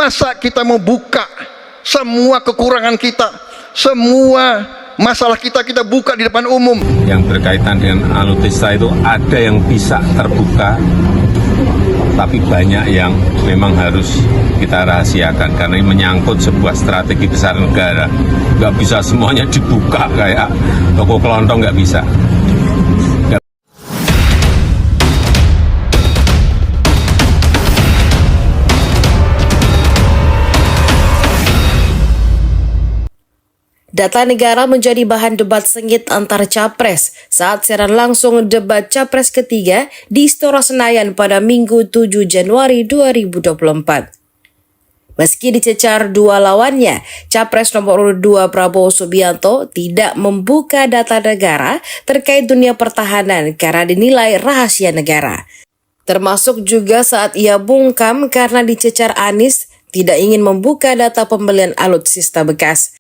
Masa kita mau buka semua kekurangan kita, semua masalah kita buka di depan umum? Yang berkaitan dengan alutsista itu ada yang bisa terbuka, tapi banyak yang memang harus kita rahasiakan karena ini menyangkut sebuah strategi besar negara. Nggak bisa semuanya dibuka kayak toko kelontong, nggak bisa. Data negara menjadi bahan debat sengit antar capres saat siaran langsung debat capres ketiga di Istora Senayan pada Minggu 7 Januari 2024. Meski dicecar dua lawannya, capres nomor urut 2 Prabowo Subianto tidak membuka data negara terkait dunia pertahanan karena dinilai rahasia negara. Termasuk juga saat ia bungkam karena dicecar Anies tidak ingin membuka data pembelian alutsista bekas.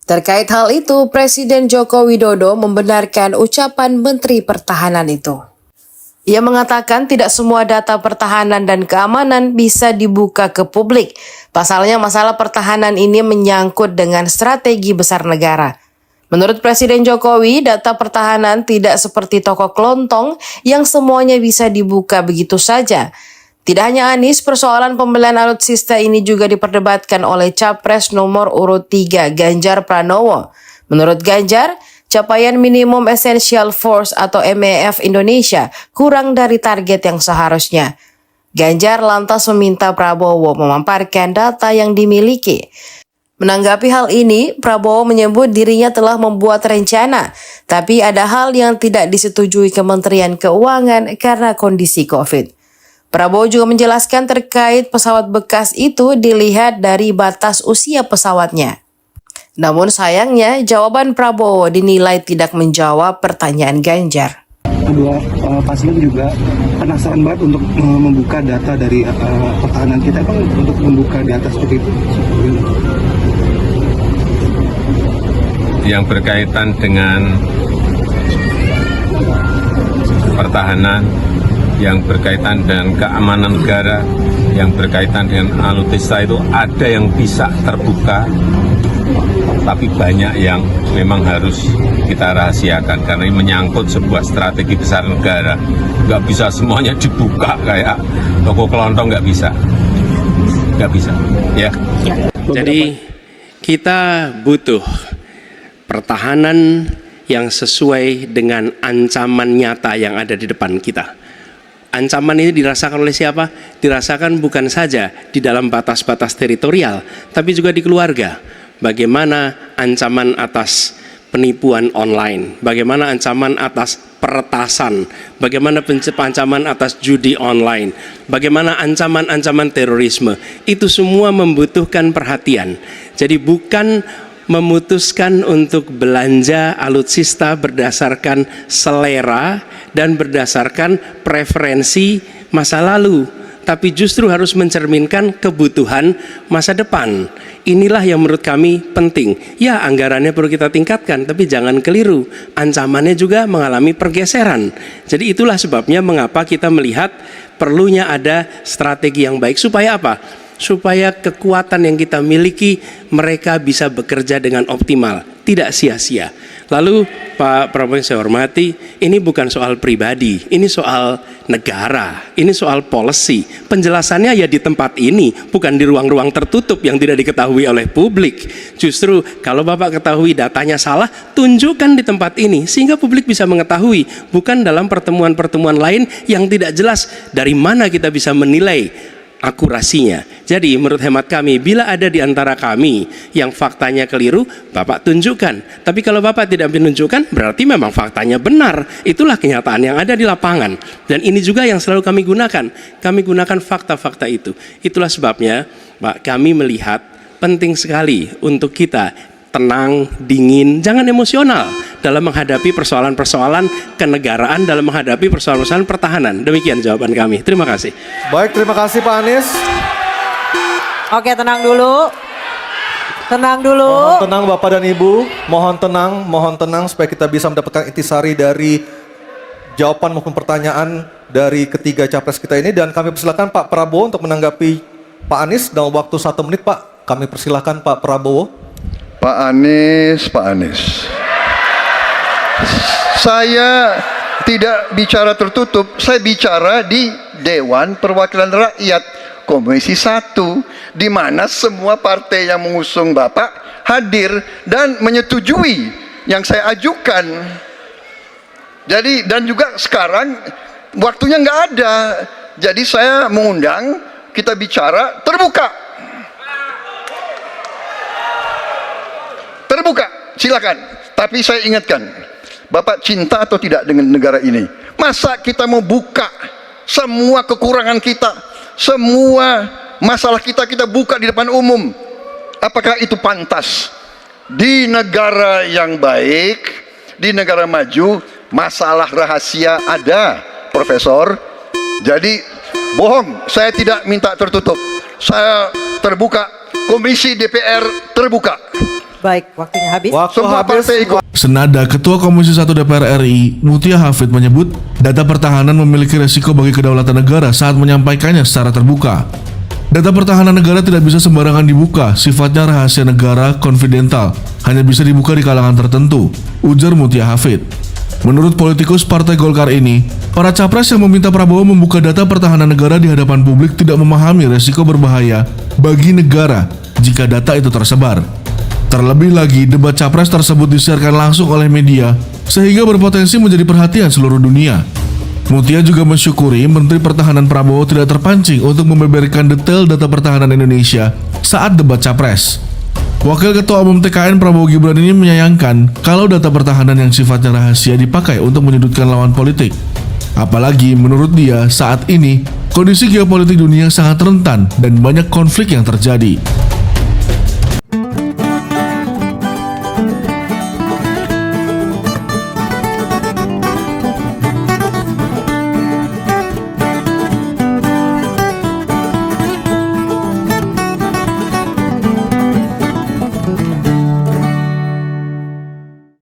Terkait hal itu, Presiden Joko Widodo membenarkan ucapan Menteri Pertahanan itu. Ia mengatakan tidak semua data pertahanan dan keamanan bisa dibuka ke publik. Pasalnya masalah pertahanan ini menyangkut dengan strategi besar negara. Menurut Presiden Jokowi, data pertahanan tidak seperti toko kelontong yang semuanya bisa dibuka begitu saja. Tidak hanya Anies, persoalan pembelian alutsista ini juga diperdebatkan oleh Capres nomor urut 3 Ganjar Pranowo. Menurut Ganjar, capaian minimum essential force atau MEF Indonesia kurang dari target yang seharusnya. Ganjar lantas meminta Prabowo memamparkan data yang dimiliki. Menanggapi hal ini, Prabowo menyebut dirinya telah membuat rencana, tapi ada hal yang tidak disetujui Kementerian Keuangan karena kondisi COVID. Prabowo juga menjelaskan terkait pesawat bekas itu dilihat dari batas usia pesawatnya. Namun sayangnya, jawaban Prabowo dinilai tidak menjawab pertanyaan Ganjar. Kedua paslon juga penasaran banget untuk membuka data dari pertahanan kita, Bang, untuk membuka data seperti itu. Yang berkaitan dengan pertahanan, yang berkaitan dengan keamanan negara, yang berkaitan dengan alutsista itu ada yang bisa terbuka, tapi banyak yang memang harus kita rahasiakan karena ini menyangkut sebuah strategi besar negara. Nggak bisa semuanya dibuka kayak toko kelontong, nggak bisa, ya. Jadi kita butuh pertahanan yang sesuai dengan ancaman nyata yang ada di depan kita. Ancaman ini dirasakan oleh siapa? Dirasakan bukan saja di dalam batas-batas teritorial, tapi juga di keluarga. Bagaimana ancaman atas penipuan online, bagaimana ancaman atas peretasan, bagaimana ancaman atas judi online, bagaimana ancaman-ancaman terorisme. Itu semua membutuhkan perhatian. Jadi bukan memutuskan untuk belanja alutsista berdasarkan selera dan berdasarkan preferensi masa lalu, tapi justru harus mencerminkan kebutuhan masa depan. Inilah yang menurut kami penting. Ya, anggarannya perlu kita tingkatkan, tapi jangan keliru, ancamannya juga mengalami pergeseran. Jadi itulah sebabnya mengapa kita melihat perlunya ada strategi yang baik. Supaya apa? Supaya kekuatan yang kita miliki mereka bisa bekerja dengan optimal, tidak sia-sia. Lalu Pak Prabowo yang saya hormati, ini bukan soal pribadi, ini soal negara, ini soal policy. Penjelasannya ya di tempat ini, bukan di ruang-ruang tertutup yang tidak diketahui oleh publik. Justru kalau Bapak ketahui datanya salah, tunjukkan di tempat ini sehingga publik bisa mengetahui, bukan dalam pertemuan-pertemuan lain yang tidak jelas dari mana kita bisa menilai akurasinya. Jadi menurut hemat kami, bila ada di antara kami yang faktanya keliru, Bapak tunjukkan. Tapi kalau Bapak tidak menunjukkan, berarti memang faktanya benar. Itulah kenyataan yang ada di lapangan. Dan ini juga yang selalu kami gunakan. Kami gunakan fakta-fakta itu. Itulah sebabnya, Pak, kami melihat penting sekali untuk kita tenang, dingin, jangan emosional dalam menghadapi persoalan-persoalan kenegaraan, dalam menghadapi persoalan-persoalan pertahanan. Demikian jawaban kami. Terima kasih. Baik, terima kasih Pak Anies. Oke, tenang dulu. Tenang dulu. Mohon tenang Bapak dan Ibu. Mohon tenang supaya kita bisa mendapatkan intisari dari jawaban maupun pertanyaan dari ketiga capres kita ini. Dan kami persilakan Pak Prabowo untuk menanggapi Pak Anies dalam waktu 1 menit Pak. Kami persilahkan Pak Prabowo. Pak Anies. Saya tidak bicara tertutup, saya bicara di Dewan Perwakilan Rakyat Komisi 1, di mana semua partai yang mengusung Bapak hadir dan menyetujui yang saya ajukan. Jadi, dan juga sekarang waktunya nggak ada, jadi saya mengundang kita bicara terbuka, silakan. Tapi saya ingatkan, Bapak cinta atau tidak dengan negara ini? Masa kita mau buka semua kekurangan kita, semua masalah kita buka di depan umum? Apakah itu pantas? Di negara yang baik, di negara maju, masalah rahasia ada, Profesor. Jadi bohong, saya tidak minta tertutup, saya terbuka. Komisi DPR terbuka. Baik, waktunya habis. Waktu Semua habis. partai ikut. Senada Ketua Komisi 1 DPR RI, Mutia Hafid menyebut data pertahanan memiliki resiko bagi kedaulatan negara saat menyampaikannya secara terbuka. Data pertahanan negara tidak bisa sembarangan dibuka, sifatnya rahasia negara konfidental, hanya bisa dibuka di kalangan tertentu, ujar Mutia Hafid. Menurut politikus Partai Golkar ini, para capres yang meminta Prabowo membuka data pertahanan negara di hadapan publik tidak memahami resiko berbahaya bagi negara jika data itu tersebar. Terlebih lagi, debat capres tersebut disiarkan langsung oleh media, sehingga berpotensi menjadi perhatian seluruh dunia. Mutia juga mensyukuri Menteri Pertahanan Prabowo tidak terpancing untuk membeberkan detail data pertahanan Indonesia saat debat capres. Wakil Ketua Umum TKN Prabowo Gibran ini menyayangkan kalau data pertahanan yang sifatnya rahasia dipakai untuk menyudutkan lawan politik. Apalagi menurut dia saat ini kondisi geopolitik dunia sangat rentan dan banyak konflik yang terjadi.